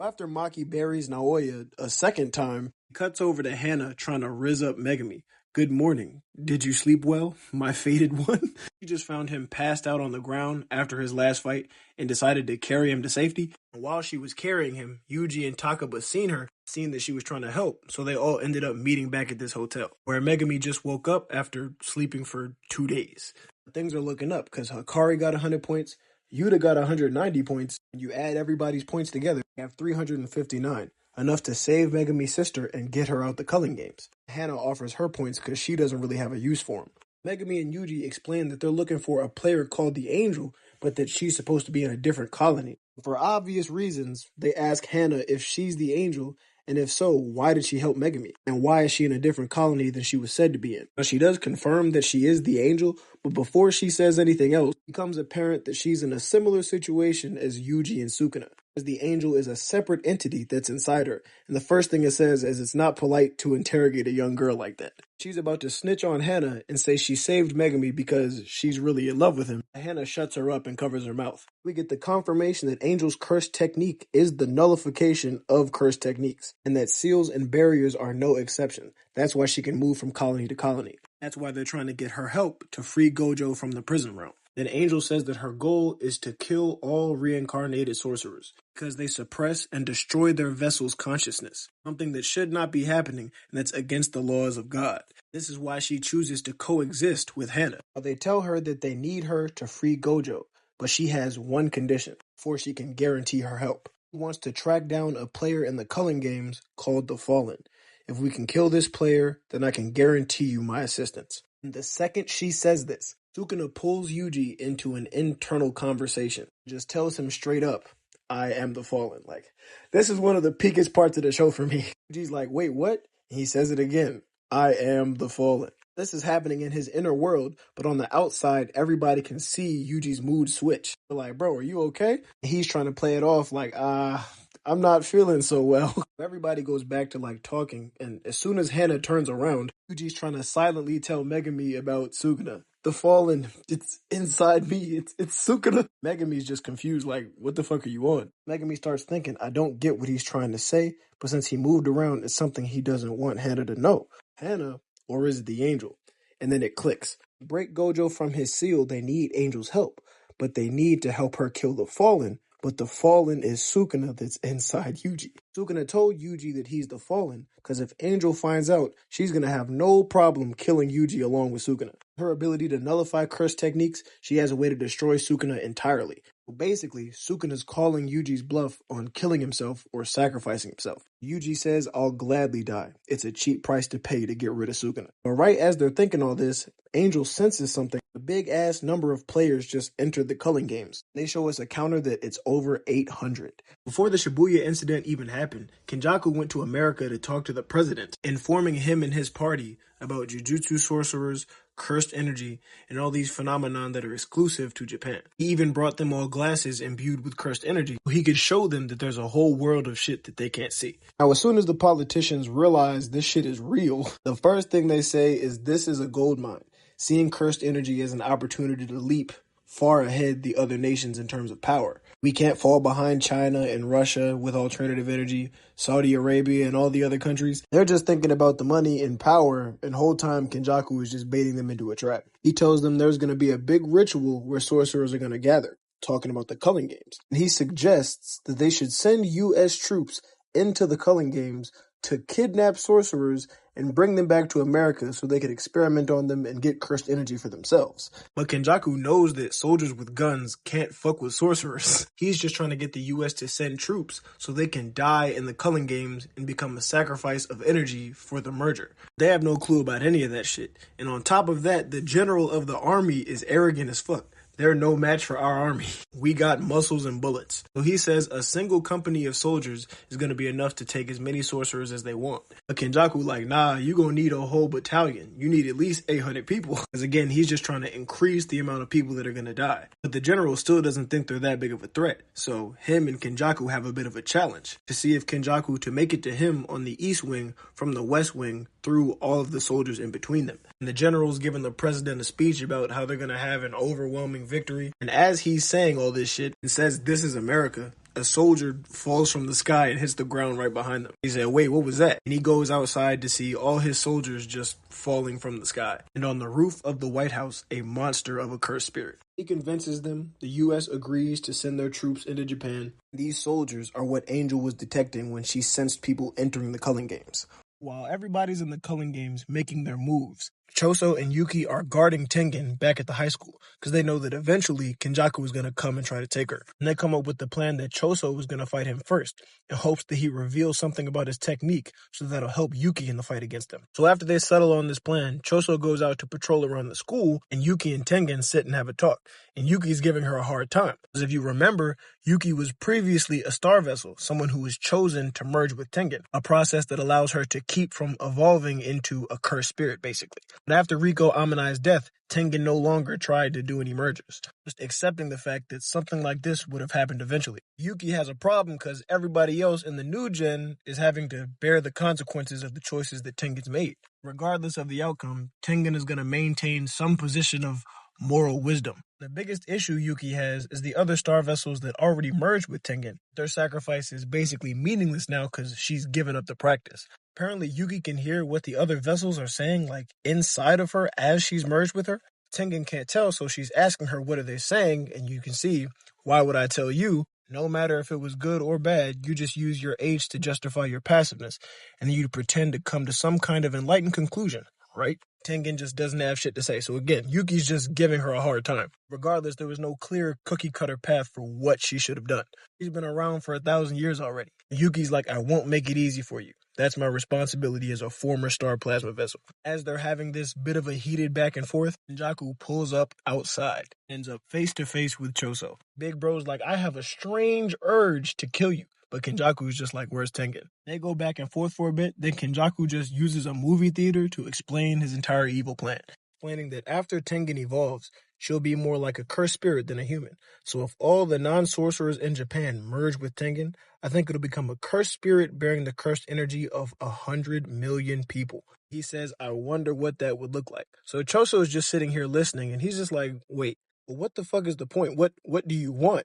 After Maki buries Naoya a second time, he cuts over to Hana trying to rizz up Megami. Good morning. Did you sleep well, my fated one? She just found him passed out on the ground after his last fight and decided to carry him to safety. And while she was carrying him, Yuji and Takaba seen that she was trying to help, so they all ended up meeting back at this hotel, where Megami just woke up after sleeping for 2 days. Things are looking up because Hikari got 100 points, Yuta got 190 points, and you add everybody's points together, you have 359. Enough to save Megami's sister and get her out the culling games. Hana offers her points because she doesn't really have a use for them. Megami and Yuji explain that they're looking for a player called the Angel, but that she's supposed to be in a different colony. For obvious reasons, they ask Hana if she's the Angel, and if so, why did she help Megami? And why is she in a different colony than she was said to be in? Now, she does confirm that she is the Angel, but before she says anything else, it becomes apparent that she's in a similar situation as Yuji and Sukuna, as the Angel is a separate entity that's inside her, and the first thing it says is it's not polite to interrogate a young girl like that. She's about to snitch on Hana and say she saved Megami because she's really in love with him. Hana shuts her up and covers her mouth. We get the confirmation that Angel's curse technique is the nullification of curse techniques, and that seals and barriers are no exception. That's why she can move from colony to colony. That's why they're trying to get her help to free Gojo from the prison realm. Then Angel says that her goal is to kill all reincarnated sorcerers because they suppress and destroy their vessel's consciousness, something that should not be happening and that's against the laws of God. This is why she chooses to coexist with Hana. They tell her that they need her to free Gojo, but she has one condition before she can guarantee her help. She wants to track down a player in the culling games called the Fallen. If we can kill this player, then I can guarantee you my assistance. And the second she says this, Sukuna pulls Yuji into an internal conversation. Just tells him straight up, I am the Fallen. Like, this is one of the peakest parts of the show for me. Yuji's like, wait, what? And he says it again, I am the Fallen. This is happening in his inner world, but on the outside, everybody can see Yuji's mood switch. They're like, bro, are you okay? And he's trying to play it off like, I'm not feeling so well. Everybody goes back to like talking, and as soon as Hana turns around, Yuji's trying to silently tell Megami about Sukuna. The Fallen, it's inside me, it's Sukuna. Megami's just confused, like, what the fuck are you on? Megami starts thinking, I don't get what he's trying to say, but since he moved around, it's something he doesn't want Hana to know. Hana, or is it the Angel? And then it clicks. To break Gojo from his seal, they need Angel's help, but they need to help her kill the Fallen. But the Fallen is Sukuna that's inside Yuji. Sukuna told Yuji that he's the Fallen, because if Angel finds out, she's going to have no problem killing Yuji along with Sukuna. Her ability to nullify curse techniques, she has a way to destroy Sukuna entirely. Basically, Sukuna's calling Yuji's bluff on killing himself or sacrificing himself. Yuji says, I'll gladly die. It's a cheap price to pay to get rid of Sukuna. But right as they're thinking all this, Angel senses something. A big-ass number of players just entered the culling games. They show us a counter that it's over 800. Before the Shibuya incident even happened, Kenjaku went to America to talk to the president, informing him and his party about Jujutsu sorcerers, cursed energy, and all these phenomenon that are exclusive to Japan. He even brought them all glasses imbued with cursed energy so he could show them that there's a whole world of shit that they can't see. Now, as soon as the politicians realize this shit is real, the first thing they say is this is a gold mine, seeing cursed energy as an opportunity to leap far ahead the other nations in terms of power. We can't fall behind China and Russia with alternative energy, Saudi Arabia and all the other countries. They're just thinking about the money and power, and whole time Kenjaku is just baiting them into a trap. He tells them there's going to be a big ritual where sorcerers are going to gather, talking about the culling games. And he suggests that they should send U.S. troops into the culling games to kidnap sorcerers and bring them back to America so they could experiment on them and get cursed energy for themselves. But Kenjaku knows that soldiers with guns can't fuck with sorcerers. He's just trying to get the US to send troops so they can die in the culling games and become a sacrifice of energy for the merger. They have no clue about any of that shit. And on top of that, the general of the army is arrogant as fuck. They're no match for our army. We got muscles and bullets. So he says a single company of soldiers is going to be enough to take as many sorcerers as they want. But Kenjaku like, nah, you going to need a whole battalion. You need at least 800 people. Because again, he's just trying to increase the amount of people that are going to die. But the general still doesn't think they're that big of a threat. So him and Kenjaku have a bit of a challenge to see if Kenjaku to make it to him on the east wing from the west wing through all of the soldiers in between them. And the general's giving the president a speech about how they're going to have an overwhelming shouting victory. And as he's saying all this shit and says, "This is America," a soldier falls from the sky and hits the ground right behind them. He said, "Wait, what was that?" And he goes outside to see all his soldiers just falling from the sky. And on the roof of the White House, a monster of a cursed spirit. He convinces them, the US agrees to send their troops into Japan. These soldiers are what Angel was detecting when she sensed people entering the culling games. While everybody's in the culling games making their moves, Choso and Yuki are guarding Tengen back at the high school because they know that eventually Kenjaku is going to come and try to take her. And they come up with the plan that Choso was going to fight him first in hopes that he reveals something about his technique so that'll help Yuki in the fight against him. So after they settle on this plan, Choso goes out to patrol around the school and Yuki and Tengen sit and have a talk. And Yuki's giving her a hard time. Because if you remember, Yuki was previously a star vessel, someone who was chosen to merge with Tengen, a process that allows her to keep from evolving into a cursed spirit, basically. But after Riko Amanai's death, Tengen no longer tried to do any mergers, just accepting the fact that something like this would have happened eventually. Yuki has a problem because everybody else in the new gen is having to bear the consequences of the choices that Tengen's made. Regardless of the outcome, Tengen is going to maintain some position of moral wisdom. The biggest issue Yuki has is the other star vessels that already merged with Tengen. Their sacrifice is basically meaningless now because she's given up the practice. Apparently, Yuki can hear what the other vessels are saying, like inside of her as she's merged with her. Tengen can't tell, so she's asking her what are they saying, and you can see, why would I tell you? No matter if it was good or bad, you just use your age to justify your passiveness, and then you pretend to come to some kind of enlightened conclusion, right? Tengen just doesn't have shit to say. So again, Yuki's just giving her a hard time. Regardless, there was no clear cookie-cutter path for what she should have done. She's been around for 1,000 years already. Yuki's like, I won't make it easy for you. That's my responsibility as a former star plasma vessel. As they're having this bit of a heated back and forth, Kenjaku pulls up outside, ends up face to face with Choso. Big Bro's like, I have a strange urge to kill you. But Kenjaku's just like, where's Tengen? They go back and forth for a bit, then Kenjaku just uses a movie theater to explain his entire evil plan, explaining that after Tengen evolves, she'll be more like a cursed spirit than a human. So if all the non-sorcerers in Japan merge with Tengen, I think it'll become a cursed spirit bearing the cursed energy of 100 million people. He says, I wonder what that would look like. So Choso is just sitting here listening, and he's just like, wait, well, what the fuck is the point? What do you want?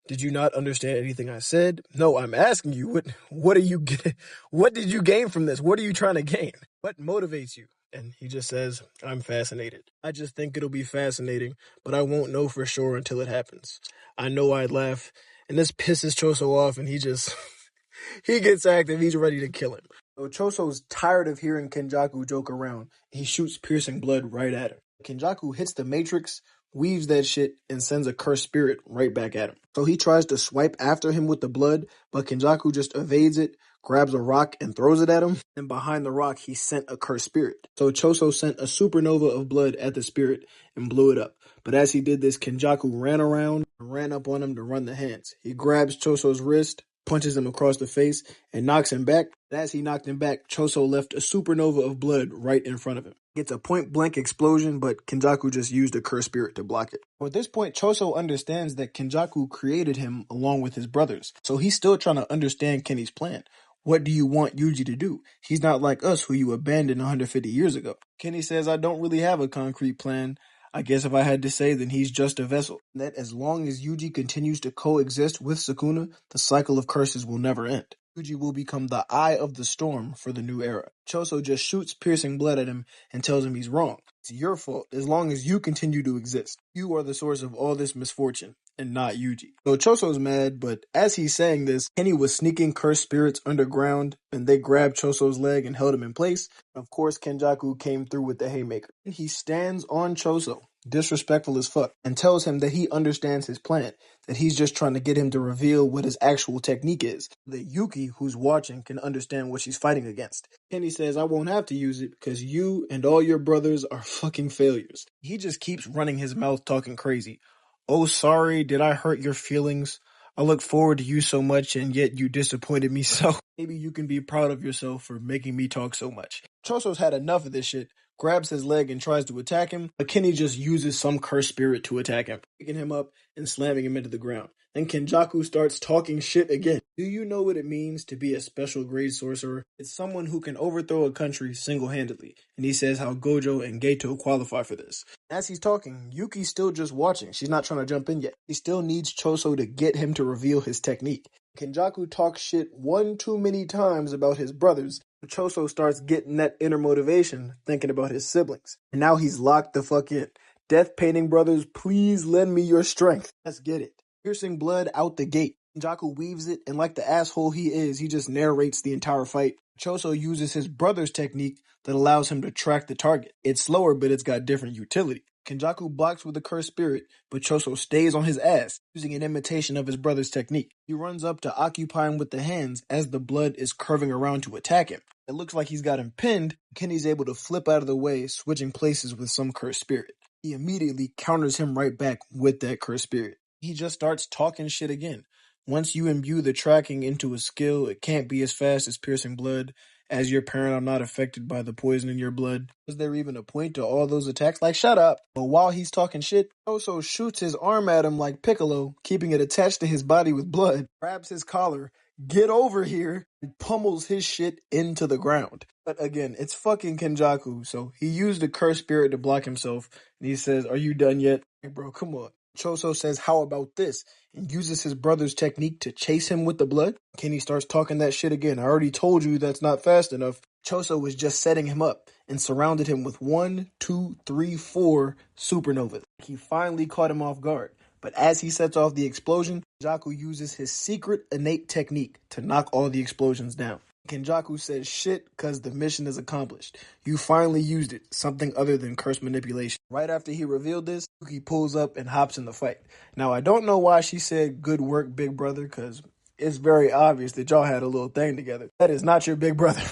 Did you not understand anything I said? No, I'm asking you, what are you getting? What did you gain from this? What are you trying to gain? What motivates you? And he just says, I'm fascinated. I just think it'll be fascinating, but I won't know for sure until it happens. I know I'd laugh, and this pisses Choso off, and he just, he gets active. He's ready to kill him. So Choso's tired of hearing Kenjaku joke around. He shoots piercing blood right at him. Kenjaku hits the Matrix, weaves that shit, and sends a cursed spirit right back at him. So he tries to swipe after him with the blood, but Kenjaku just evades it, grabs a rock and throws it at him, and behind the rock he sent a cursed spirit. So Choso sent a supernova of blood at the spirit and blew it up. But as he did this, Kenjaku ran around and ran up on him to run the hands. He grabs Choso's wrist, punches him across the face, and knocks him back. As he knocked him back, Choso left a supernova of blood right in front of him. It's a point-blank explosion, but Kenjaku just used a cursed spirit to block it. At this point, Choso understands that Kenjaku created him along with his brothers, so he's still trying to understand Kenny's plan. What do you want Yuji to do? He's not like us, who you abandoned 150 years ago. Kenny says, I don't really have a concrete plan. I guess if I had to say, then he's just a vessel. That as long as Yuji continues to coexist with Sukuna, the cycle of curses will never end. Yuji will become the eye of the storm for the new era. Choso just shoots piercing blood at him and tells him he's wrong. It's your fault as long as you continue to exist. You are the source of all this misfortune, and not Yuji. So Choso's mad, but as he's saying this, Kenny was sneaking cursed spirits underground, and they grabbed Choso's leg and held him in place. Of course, Kenjaku came through with the haymaker. He stands on Choso, disrespectful as fuck, and tells him that he understands his plan, that he's just trying to get him to reveal what his actual technique is, that Yuki, who's watching, can understand what she's fighting against. Kenny says, I won't have to use it because you and all your brothers are fucking failures. He just keeps running his mouth talking crazy. Oh, sorry, did I hurt your feelings? I look forward to you so much and yet you disappointed me so. Maybe you can be proud of yourself for making me talk so much. Choso's had enough of this shit, grabs his leg and tries to attack him, but Kenny just uses some cursed spirit to attack him, picking him up and slamming him into the ground. Then Kenjaku starts talking shit again. Do you know what it means to be a special grade sorcerer? It's someone who can overthrow a country single-handedly, and he says how Gojo and Geto qualify for this. As he's talking, Yuki's still just watching. She's not trying to jump in yet. He still needs Choso to get him to reveal his technique. Kenjaku talks shit one too many times about his brothers. Choso starts getting that inner motivation, thinking about his siblings. And now he's locked the fuck in. Death Painting Brothers, please lend me your strength. Let's get it. Piercing blood out the gate. Kenjaku weaves it, and like the asshole he is, he just narrates the entire fight. Choso uses his brother's technique that allows him to track the target. It's slower, but it's got different utility. Kenjaku blocks with the cursed spirit, but Choso stays on his ass, using an imitation of his brother's technique. He runs up to occupy him with the hands as the blood is curving around to attack him. It looks like he's got him pinned. Kenny's able to flip out of the way, switching places with some cursed spirit. He immediately counters him right back with that cursed spirit. He just starts talking shit again. Once you imbue the tracking into a skill, it can't be as fast as piercing blood. As your parent, I'm not affected by the poison in your blood. Was there even a point to all those attacks? Like, shut up. But while he's talking shit, Choso shoots his arm at him like Piccolo, keeping it attached to his body with blood, grabs his collar, get over here, and pummels his shit into the ground. But again, it's fucking Kenjaku, so he used the cursed spirit to block himself, and he says, "Are you done yet?" Hey, bro, come on. Choso says, "How about this?" and uses his brother's technique to chase him with the blood. Kenny starts talking that shit again. I already told you that's not fast enough. Choso was just setting him up and surrounded him with 1, 2, 3, 4 supernovas. He finally caught him off guard. But as he sets off the explosion, Kenjaku uses his secret innate technique to knock all the explosions down. Kenjaku says shit because the mission is accomplished. You finally used it, something other than curse manipulation. Right after he revealed this, Yuki pulls up and hops in the fight. Now, I don't know why she said good work, big brother, because it's very obvious that y'all had a little thing together. That is not your big brother.